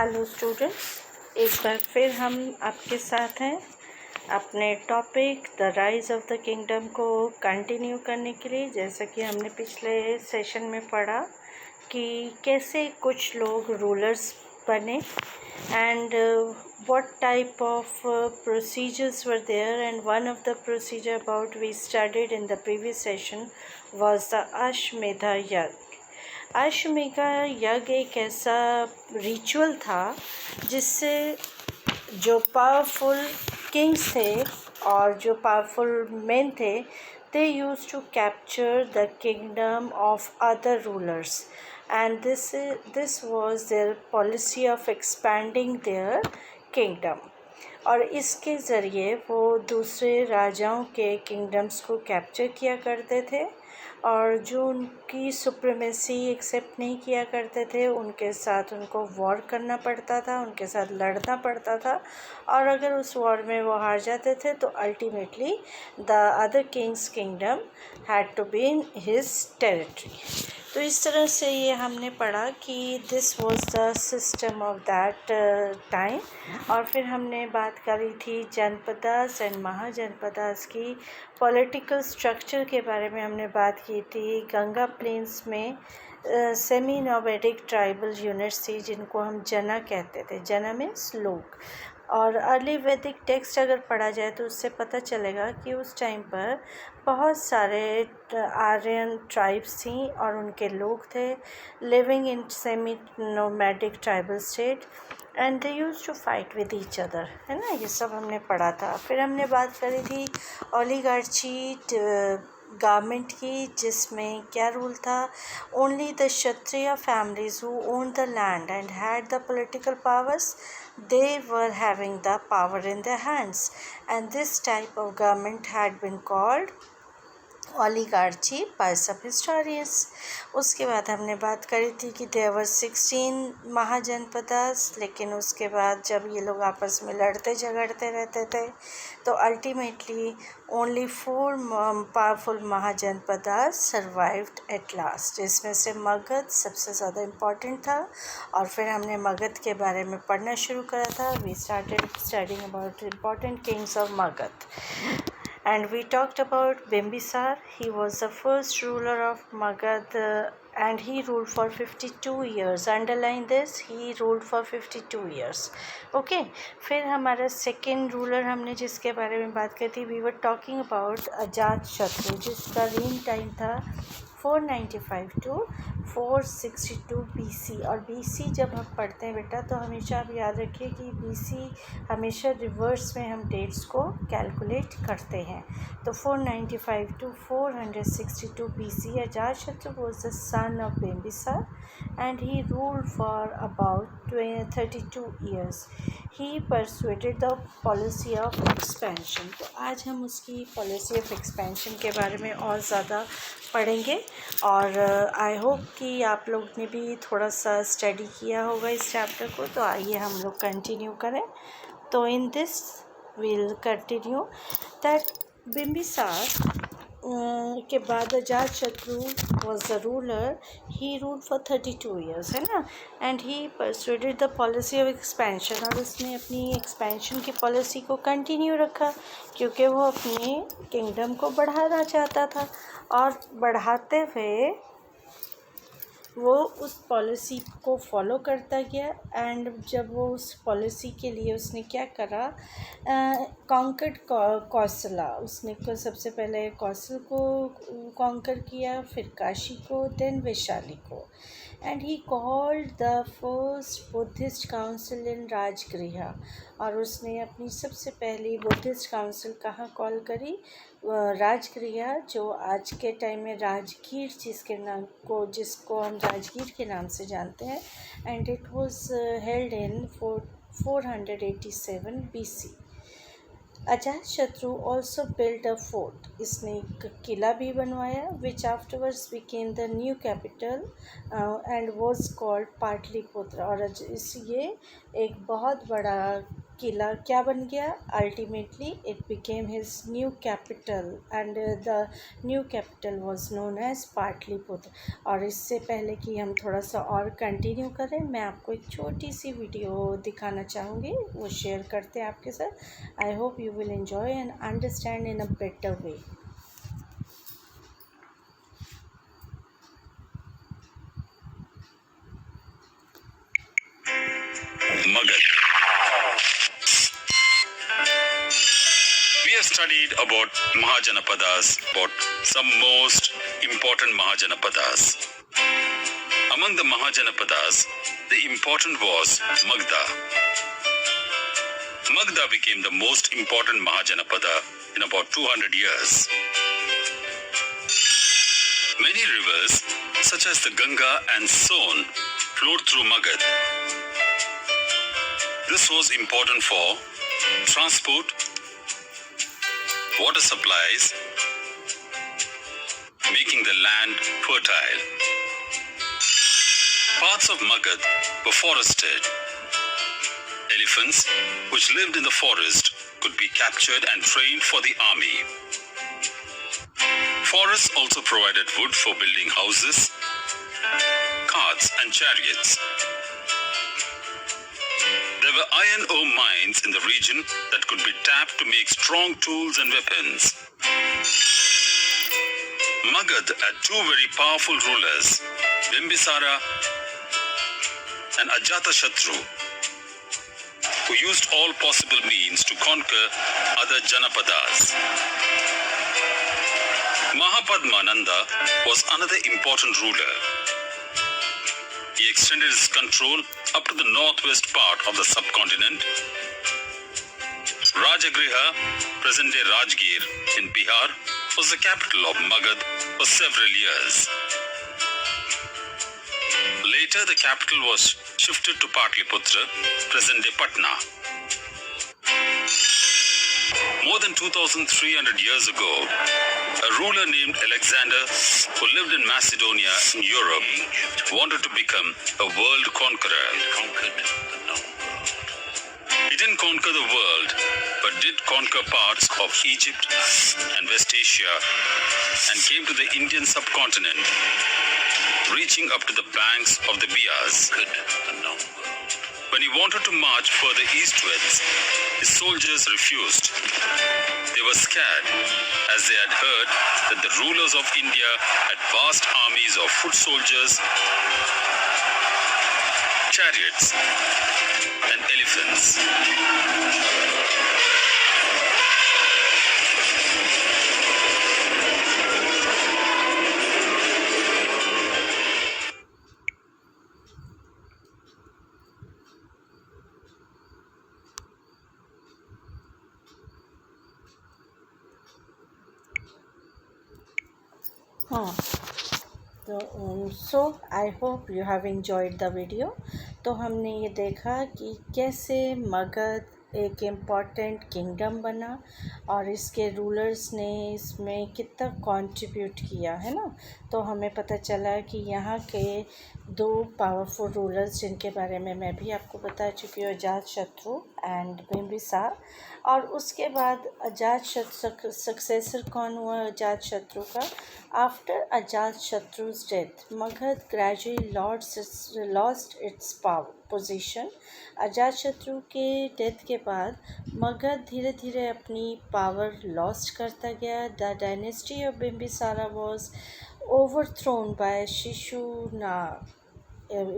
Hello students, एक बार फिर हम आपके साथ हैं अपने topic the rise of the kingdom को कंटिन्यू करने के लिए। जैसा कि हमने पिछले सेशन में पढ़ा कि कैसे कुछ लोग रूलर्स बने and what type of procedures were there, and one of the procedure about we studied in the previous session was the Ashmedha Yagya। अश्वमेध यज्ञ एक ऐसा रिचुअल था जिससे जो पावरफुल किंग्स थे और जो पावरफुल मेन थे, they used to capture the kingdom of other rulers and this was their policy of expanding their kingdom. और इसके ज़रिए वो दूसरे राजाओं के किंगडम्स को कैप्चर किया करते थे और जो उनकी सुप्रीमेसी एक्सेप्ट नहीं किया करते थे उनके साथ उनको वॉर करना पड़ता था, उनके साथ लड़ना पड़ता था। और अगर उस वॉर में वो हार जाते थे तो ultimately the other kings kingdom had to be in his territory. तो इस तरह से ये हमने पढ़ा कि this was the system of that time. और फिर हमने बात करी थी जनपदास एंड महाजनपदास की पॉलिटिकल स्ट्रक्चर के बारे में हमने बात की थी। गंगा प्लेन्स में सेमी नोमैडिक ट्राइबल यूनिट्स थी जिनको हम जना कहते थे। जना मीन्स लोग। और अर्ली वैदिक टेक्स्ट अगर पढ़ा जाए तो उससे पता चलेगा कि उस टाइम पर बहुत सारे आर्यन ट्राइब्स थी और उनके लोग थे living in semi nomadic tribal state and they used to fight with each other, है ना। ये सब हमने पढ़ा था। फिर हमने बात करी थी ओलिगार्ची गवर्नमेंट की, जिसमें क्या रूल था, only the Kshatriya families who own the land and had the political powers, they were having the power in their hands, and this type of government had been called oligarchy by some historians। उसके बाद हमने बात करी थी कि there were 16 mahajanapadas, लेकिन उसके बाद जब ये लोग आपस में लड़ते झगड़ते रहते थे तो ultimately only 4 powerful mahajanapadas survived at last, जिसमें से मगध सबसे ज़्यादा इम्पॉर्टेंट था। और फिर हमने मगध के बारे में पढ़ना शुरू करा था। We started studying about important kings of Magadh and we talked about Bimbisar। He was the first ruler of Magad and he ruled for 52 years। Underline this, he ruled for 52 years। Okay, फिर हमारा second ruler हमने जिसके बारे में बात की थी, we were talking about Ajatashatru, जिसका रेन टाइम था 495 to 462 BC। और BC जब हम पढ़ते हैं बेटा तो हमेशा आप याद रखिए कि BC हमेशा रिवर्स में हम डेट्स को कैलकुलेट करते हैं। तो 495 to 462 BC, Ajatashatru was the son of Bimbisar and he ruled for about 32 years। He persuaded the policy of expansion। तो आज हम उसकी पॉलिसी ऑफ एक्सपेंशन के बारे में और ज़्यादा पढ़ेंगे और आई होप कि आप लोग ने भी थोड़ा सा स्टडी किया होगा इस चैप्टर को। तो आइए हम लोग कंटिन्यू करें। तो in this will continue that Bimbisara के बाद Ajatashatru was the ruler। he ruled for 32 years, है ना। and he persuaded the policy of expansion। और उसने अपनी एक्सपेंशन की पॉलिसी को कंटिन्यू रखा क्योंकि वो अपने किंगडम को बढ़ाना चाहता था। और बढ़ाते हुए वो उस पॉलिसी को फॉलो करता गया एंड जब वो उस पॉलिसी के लिए उसने क्या करा, कॉन्कर्ड कौशला। उसने सबसे पहले कौशल को कॉन्कर किया, फिर काशी को, देन वैशाली को। And he called the first Buddhist council in Rajgriha. और उसने अपनी सबसे पहली बुद्धिस्ट काउंसिल कहाँ कॉल करी, राजगृह, जो आज के टाइम में राजगीर जिसको हम राजगीर के नाम से जानते हैं। And it was held in 487 BC। Ajatashatru also build a fort. इसने एक किला भी बनवाया which afterwards became the new capital and was called Pataliputra. और ये एक बहुत बड़ा किला क्या बन गया? Ultimately it became his new capital and the new capital was known as Pataliputra. और इससे पहले कि हम थोड़ा सा और कंटिन्यू करें, मैं आपको एक छोटी सी वीडियो दिखाना चाहूँगी, वो शेयर करते हैं आपके साथ। I hope you will enjoy and understand in a better way. Magad. We have studied about Mahajanapadas, about some most important Mahajanapadas. Among the Mahajanapadas, the important was Magda. Magda became the most important Mahajanapada in about 200 years. Many rivers, such as the Ganga and Son, flowed through Magad. This was important for transport, water supplies, making the land fertile. Parts of Magad were forested. Elephants, which lived in the forest, could be captured and trained for the army. Forests also provided wood for building houses, carts, and chariots. There were iron ore mines in the region that could be tapped to make strong tools and weapons. Magad had two very powerful rulers, Bimbisara and Ajatashatru, who used all possible means to conquer other Janapadas. Mahapadmananda was another important ruler. He extended his control up to the northwest part of the subcontinent. Rajagriha, present-day Rajgir in Bihar, was the capital of Magad for several years. Later, the capital was shifted to Patliputra, present-day Patna. More than 2,300 years ago, a ruler named Alexander, who lived in Macedonia in Europe, wanted to become a world conqueror. He didn't conquer the world, but did conquer parts of Egypt and West Asia, and came to the Indian subcontinent, reaching up to the banks of the Bias. When he wanted to march further eastwards, his soldiers refused. They were scared, as they had heard that the rulers of India had vast armies of foot soldiers, chariots, and elephants. So I hope you have enjoyed the video. तो हमने ये देखा कि कैसे मगध एक important kingdom बना और इसके रूलर्स ने इसमें कितना कंट्रीब्यूट किया, है ना। तो हमें पता चला कि यहाँ के दो पावरफुल रूलर्स जिनके बारे में मैं भी आपको बता चुकी हूँ, अजातशत्रु एंड बिम्बिसार। और उसके बाद अजातशत्रु सक्सेसर कौन हुआ अजातशत्रु का? After Ajatashatru's death, Magadha gradually lost its position. Ajatashatru के डेथ के बाद मगध धीरे धीरे अपनी पावर लॉस्ट करता गया। The dynasty of Bimbisara was overthrown by Shishunag.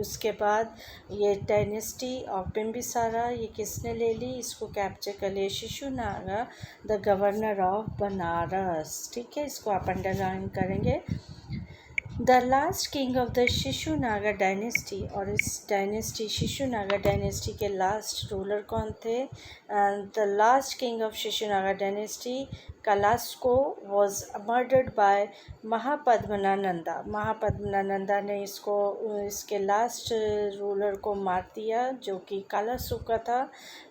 उसके बाद ये डायनेस्टी ऑफ बिम्बिसारा ये किसने ले ली? इसको कैप्चर कर लिया Shishunaga, the governor of Banaras. ठीक है, इसको आप अंडरलाइन करेंगे। The last king of the Shishunaga dynasty, और इस डायनेस्टी शिशुनागा डायनेस्टी के लास्ट रूलर कौन थे? The last king of Shishunaga dynasty Kalashoka was murdered by Mahapadmananda. Mahapadmananda ने इसके लास्ट रूलर को मार दिया जो कि कालासुका था,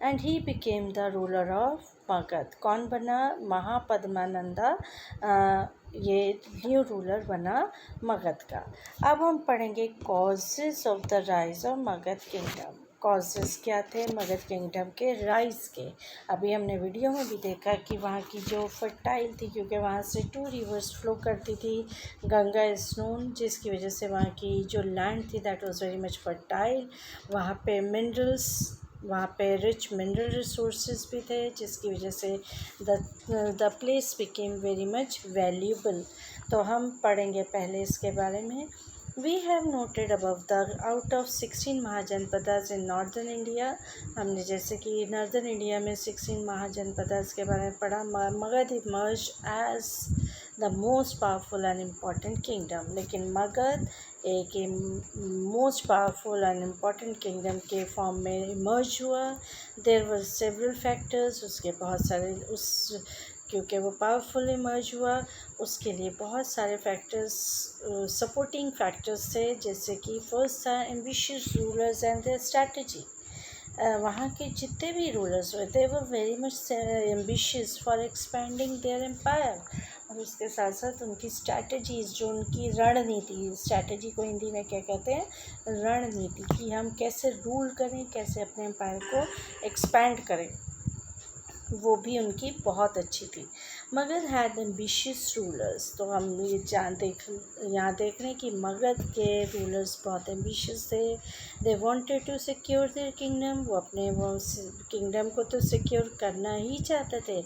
and he became the ruler of Magadh. कौन बना? महापद्मनानंदा ये न्यू रूलर बना मगध का। अब हम पढ़ेंगे causes of the rise of Magadh kingdom. Causes क्या थे मगध किंगडम के राइज के। अभी हमने वीडियो में भी देखा कि वहाँ की जो फर्टाइल थी, क्योंकि वहाँ से 2 रिवर्स फ्लो करती थी, गंगा इज़ नोन, जिसकी वजह से वहाँ की जो लैंड थी that was very much fertile. वहाँ पे मिनरल्स, वहाँ पे रिच मिनरल रिसोर्सेज भी थे, जिसकी वजह से the place became very much valuable. तो हम पढ़ेंगे पहले इसके बारे में। We have noted above the out of 16 mahajanapadas in northern India, हमने जैसे कि नॉर्दर्न इंडिया में 16 महाजनपदास के बारे में पढ़ा। Magadh emerged as the most powerful and important kingdom, लेकिन मगध एक most powerful and important kingdom के फॉर्म में इमर्ज हुआ। देयर वर सेवरल फैक्टर्स, उसके बहुत सारे क्योंकि वो पावरफुल इमर्ज हुआ उसके लिए बहुत सारे फैक्टर्स, सपोर्टिंग फैक्टर्स थे, जैसे कि फर्स्ट था ambitious rulers and their strategy. वहाँ के जितने भी रूलर्स हुए थे वो very much ambitious for expanding their empire, और उसके साथ साथ उनकी स्ट्रैटेजीज़, जो उनकी रणनीति, स्ट्रैटेजी को हिंदी में क्या कहते हैं, रणनीति, कि हम कैसे रूल करें, कैसे अपने एम्पायर को एक्सपैंड करें, वो भी उनकी बहुत अच्छी थी। मगध हैड एम्बिशियस रूलर्स, तो हम ये यहाँ देख रहे हैं कि मगध के रूलर्स बहुत एम्बिशियस थे। They wanted to secure their kingdom, वो अपने किंगडम को तो सिक्योर करना ही चाहते थे,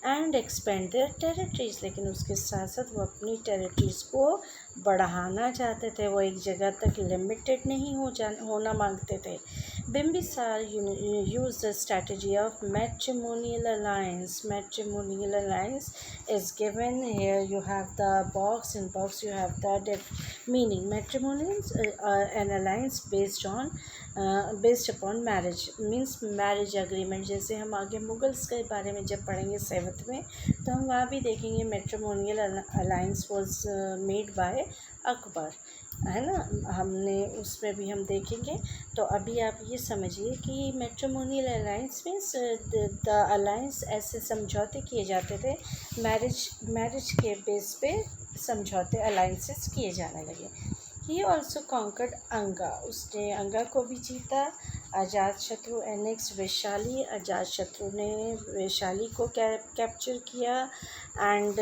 एंड एक्सपेंड देयर टेरिटरीज, लेकिन उसके साथ साथ वो अपनी टेरिटरीज को बढ़ाना चाहते थे, वो एक जगह तक लिमिटेड नहीं होना मांगते थे। Bimbisara use the strategy of matrimonial alliance. Matrimonial alliance is given here. You have the box, in box you have the meaning. Matrimonial an alliance based upon marriage, means marriage agreement। जैसे हम आगे Mughals के बारे में जब पढ़ेंगे 7th में, तो हम वहाँ भी देखेंगे matrimonial alliance was made by Akbar, है ना, हमने उसमें भी हम देखेंगे। तो अभी आप ये समझिए कि matrimonial alliance means the alliance, ऐसे समझौते किए जाते थे, मैरिज के बेस पे समझौते अलायंसेस किए जाने लगे। ही ऑल्सो कॉन्कर्ड अंगा, उसने अंगा को भी जीता। अजातशत्रु एनेक्स वैशाली, अजातशत्रु ने वैशाली को कैप्चर किया। एंड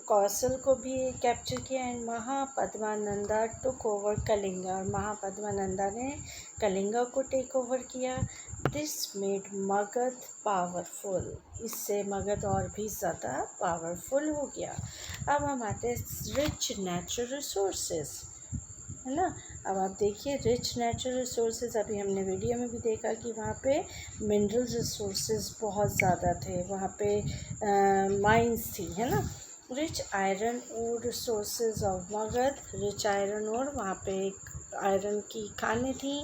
कौशल को भी कैप्चर किया। And Mahapadmananda took over Kalinga, और महापद्मानंदा ने कलिंगा को टेक ओवर किया। दिस मेड मगध पावरफुल, इससे मगध और भी ज़्यादा पावरफुल हो गया। अब हम आते हैं रिच नेचुरल रिसोर्सेज, है ना। अब आप देखिए रिच नेचुरल रिसोर्सेज, अभी हमने वीडियो में भी देखा कि वहाँ पे मिनरल रिसोर्सेज बहुत ज़्यादा थे, वहाँ पे माइंस थी, है ना। Rich iron ore resources of Magadh, rich iron ore, वहाँ पे एक आयरन की खानें थी।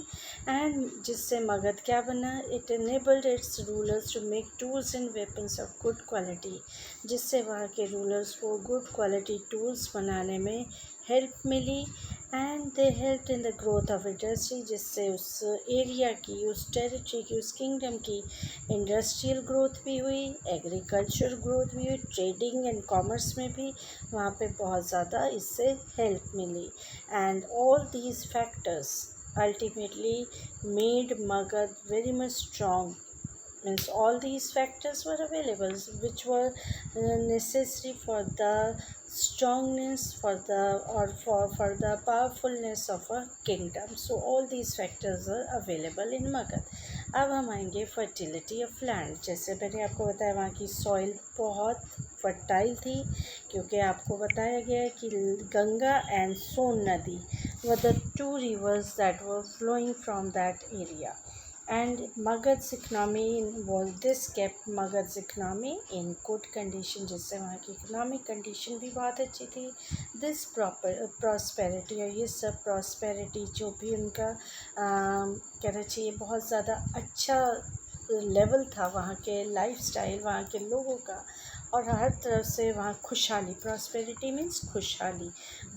एंड जिससे मगध क्या बना, it enabled its rulers to make tools and weapons of good quality, जिससे वहाँ के रूलर्स को गुड क्वालिटी टूल्स बनाने में हेल्प मिली। And they help in the growth of industry, जिससे उस एरिया की, उस टेरिटरी की, उस किंगडम की इंडस्ट्रियल ग्रोथ भी हुई, एग्रीकल्चर ग्रोथ भी हुई, ट्रेडिंग एंड कॉमर्स में भी वहाँ पे बहुत ज़्यादा इससे हेल्प मिली। And all these factors ultimately made Magad very much strong, means all these factors were available which were necessary for the strongness, for the powerfulness of a kingdom. So all these factors are available in Magad. अब हम आएंगे fertility of land. जैसे मैंने आपको बताया वहाँ की soil बहुत फर्टाइल थी, क्योंकि आपको बताया गया है कि गंगा एंड सोन नदी were the 2 rivers that were flowing from that area. And Magad's economy was this kept Magad's economy in good condition, जिससे वहाँ की इकोनॉमिक कंडीशन भी बहुत अच्छी थी। दिस प्रॉस्पेरिटी, और ये सब प्रॉस्पेरिटी जो भी उनका कहना चाहिए बहुत ज़्यादा अच्छा लेवल था वहाँ के लाइफस्टाइल, वहाँ के लोगों का, और हर तरफ से वहाँ खुशहाली, प्रॉस्पेरिटी मीन्स खुशहाली,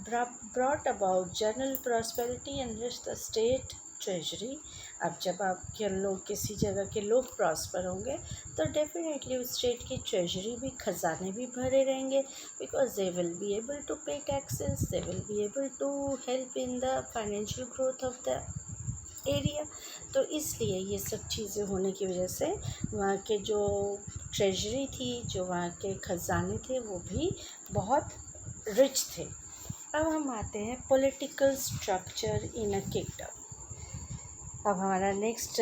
brought about general prosperity and rich the state treasury. अब जब आपके लोग, किसी जगह के लोग प्रॉस्पर होंगे तो डेफिनेटली उस स्टेट की ट्रेजरी भी, खजाने भी भरे रहेंगे, because they will be able to pay taxes, they will be able to help in the financial growth of the area. तो इसलिए ये सब चीज़ें होने की वजह से वहाँ के जो ट्रेजरी थी, जो वहाँ के ख़जाने थे, वो भी बहुत रिच थे। अब हम आते हैं political structure in a kingdom. अब हमारा नेक्स्ट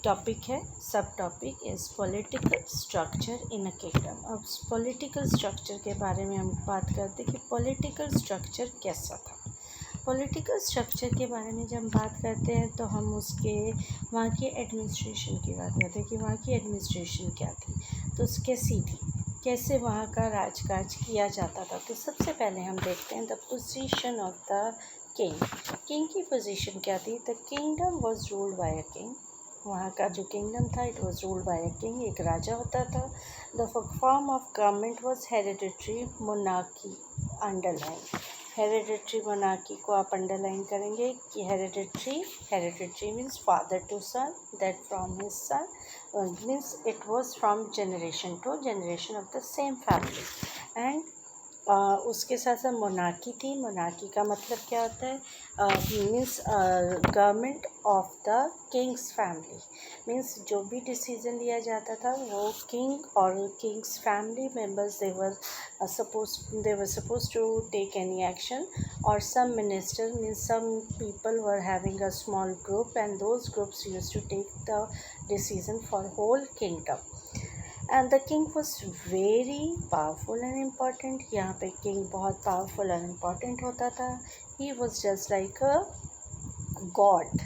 टॉपिक है, सब topic is political structure in a kingdom. अब पॉलिटिकल स्ट्रक्चर के बारे में हम बात करते हैं कि पॉलिटिकल स्ट्रक्चर कैसा था। पॉलिटिकल स्ट्रक्चर के बारे में जब हम बात करते हैं तो हम उसके वहाँ की एडमिनिस्ट्रेशन की बात करते हैं कि वहाँ की एडमिनिस्ट्रेशन क्या थी, तो कैसी थी, कैसे वहाँ का राजकाज किया जाता था। तो सबसे पहले हम देखते हैं the position of the king की पोजीशन क्या थी। The kingdom was ruled by a king. वहाँ का जो किंगडम था it was ruled by a king, एक राजा होता था। The form of government was hereditary monarchy. Underline hereditary monarchy को आप अंडरलाइन करेंगे कि hereditary means father to son, that from his son means it was from generation to generation of the same family. And उसके साथ साथ monarchy थी। Monarchy का मतलब क्या होता है, means government of the king's family. Means जो भी डिसीज़न लिया जाता था वो किंग और king's family members they were suppose to take any action, और some minister means some people were having a small group and those groups used to take the decision for whole kingdom. And the king was very powerful and important. यहाँ पे king बहुत powerful and important होता था। He was just like a God.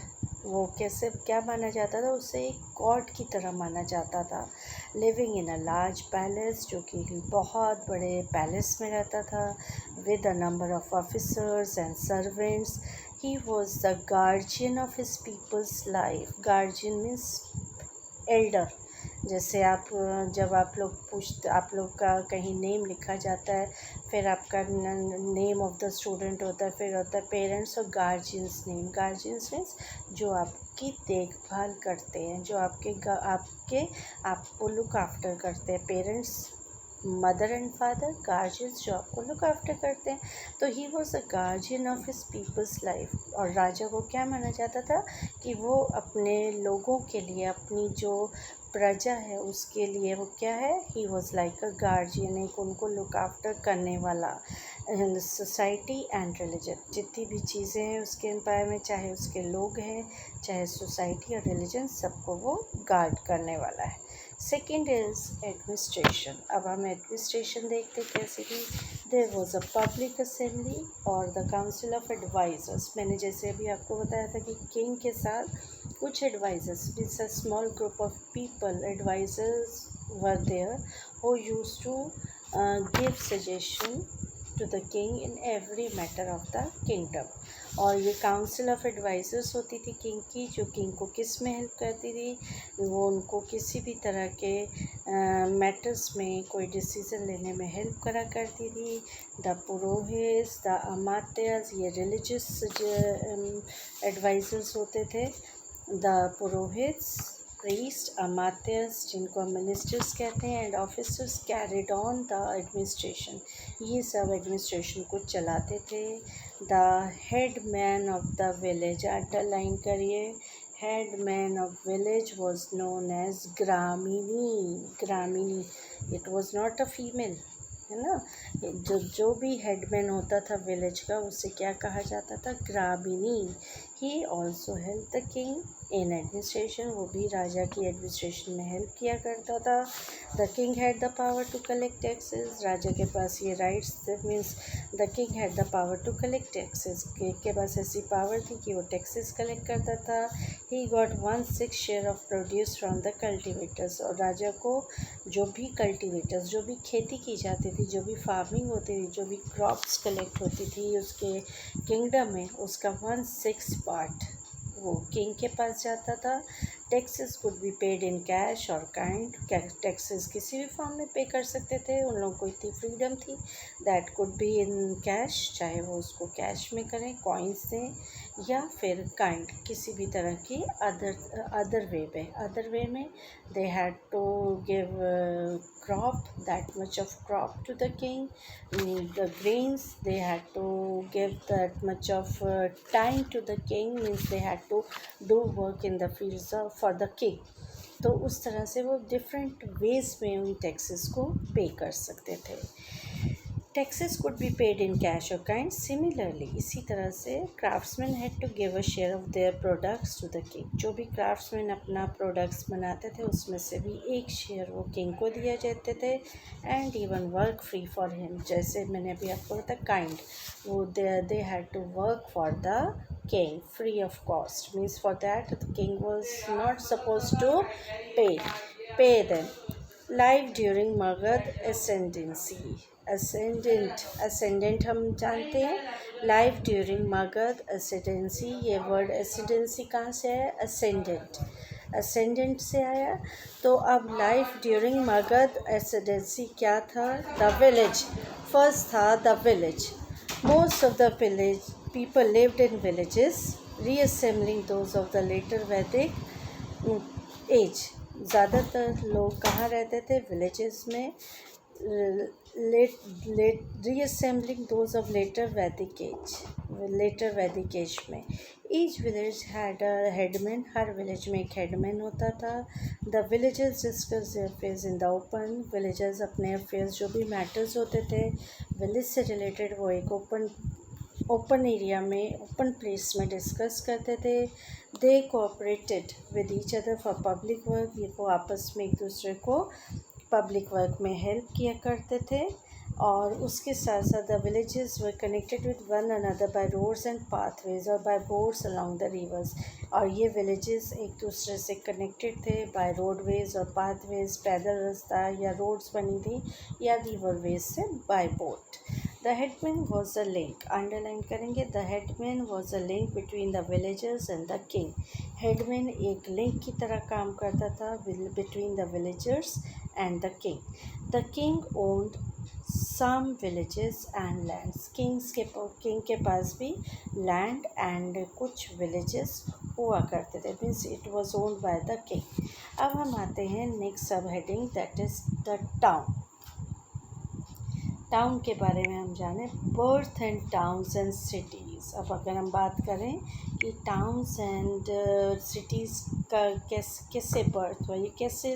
वो कैसे क्या माना जाता था, उसे एक गॉड की तरह माना जाता था। Living in a large palace, जो कि बहुत बड़े पैलेस में रहता था, with a number of officers and servants. He was the guardian of his people's life. Guardian means Elder. जैसे आप जब आप लोग का कहीं नेम लिखा जाता है, फिर आपका नेम ऑफ द स्टूडेंट होता है, फिर होता है पेरेंट्स और गार्जियंस नेम। गार्जियंस मीन्स जो आपकी देखभाल करते हैं, जो आपको लुक आफ्टर करते हैं। Parents mother and father, guardians जो आपको लुक आफ्टर करते हैं। तो he was a guardian of his people's life. और राजा को क्या माना जाता था कि वो अपने लोगों के लिए, अपनी जो प्रजा है उसके लिए वो क्या है, he was like a guardian, एक उनको लुक आफ्टर करने वाला। सोसाइटी एंड रिलीजन, जितनी भी चीज़ें हैं उसके एम्पायर में, चाहे उसके लोग हैं, चाहे सोसाइटी और रिलीजन, सबको वो गार्ड करने वाला है। Second is administration. अब हम एडमिनिस्ट्रेशन देखते कैसे कि there was a public assembly और द काउंसिल ऑफ एडवाइज़र्स। मैंने जैसे अभी आपको बताया था कि किंग के साथ कुछ advisers means a small group of people, advisers were there who used to give suggestion to the king in every matter of the kingdom. और ये काउंसिल ऑफ एडवाइज़र्स होती थी किंग की, जो किंग को किस में हेल्प करती थी, वो उनको किसी भी तरह के मैटर्स में कोई डिसीज़न लेने में हेल्प करा करती थी। द पुरोहित्स, द अमात्यस, ये रिलीजियस एडवाइज़र्स होते थे। द पुरोहित्स, प्रीस्ट, अमात्यस जिनको हम मिनिस्टर्स कहते हैं, and officers carried on the administration. ये सब एडमिनिस्ट्रेशन को चलाते थे। The headman of the village, underline करिए, headman of village was known as Gramini. Gramini, it was not a female, है ना। जो भी हेडमैन होता था विलेज का, उसे क्या कहा जाता था, Gramini. He also help the king in administration, वो भी राजा की एडमिनिस्ट्रेशन में हेल्प किया करता था। The king had the power to collect taxes, राजा के पास ये rights means the king had the power to collect taxes, के पास ऐसी पावर थी कि वो टैक्सेस कलेक्ट करता था। He got 1/6 share of produce from the cultivators, और राजा को जो भी कल्टिवेटर्स, जो भी खेती की जाती थी, जो भी फार्मिंग होती थी, जो भी क्रॉप्स कलेक्ट होती थी उसके किंगडम में, उसका 1/6 पार्ट वो किंग के पास जाता था। Taxes could be paid in cash और काइंड, टैक्सेस किसी भी फॉर्म में पे कर सकते थे, उन लोगों को इतनी फ्रीडम थी। That could be in cash, चाहे वो उसको कैश में करें, कॉइन्स दें, या फिर काइंड किसी भी तरह की अदर वे में they had to give crop, that much of crop to the king, the grains, they had to give that much of time to the king, means they had to do work in the fields for the king. तो उस तरह से वो different ways में उन taxes को पे कर सकते थे। Taxes could be paid in cash और काइंड। सिमिलरली इसी तरह से craftsman had to give a share of their products to the king. जो भी क्राफ्ट्समैन अपना प्रोडक्ट्स बनाते थे उसमें से भी एक शेयर वो किंग को दिया जाते थे। And even work free for him, जैसे मैंने अभी आपको बताया काइंड, वो they had to work for the king free of cost, means for that the king was not supposed to pay them. Life during Magad ascendancy, ascendant हम जानते हैं, life during Magadh ascendancy, ये वर्ड ascendancy कहाँ से है, ascendant से आया। तो अब लाइफ ड्यूरिंग मगध ascendancy क्या था, द विलेज, फर्स्ट था the village. Most of the village people lived in villages, reassembling those of the later Vedic age. ज़्यादातर लोग कहाँ रहते थे, विलेजेस में, reassembling those of later Vedic age में। Each village had a headman, her village में एक headman होता था। The villagers discuss their affairs in the open, villagers अपने अफेयर्स जो भी मैटर्स होते थे विलेज से रिलेटेड वो एक ओपन एरिया में, ओपन प्लेस में डिस्कस करते थे। They cooperated with each other for public work, ये वो आपस में एक दूसरे को पब्लिक वर्क में हेल्प किया करते थे। और उसके साथ साथ the villages were connected with one another by roads and pathways और by boats along the rivers. और ये विलेजेस एक दूसरे से कनेक्टेड थे बाय रोडवेज और पाथवेज, पैदल रास्ता या रोड्स बनी थी, या रिवरवेज से bye boat. The headman was a link, underline करेंगे, the headman was a link between the villagers and the king. headman एक लिंक की तरह काम करता था between the villagers and the king. The king owned some villages and lands. king के पास भी land and कुछ villages हुआ करते थे, means it was owned by the king. अब हम आते हैं next subheading, that is the town. Town के बारे में हम जाने, birth and towns and cities. अब अगर हम बात करें कि टाउन्स एंड सिटीज़ का कैसे बर्थ हुआ, ये कैसे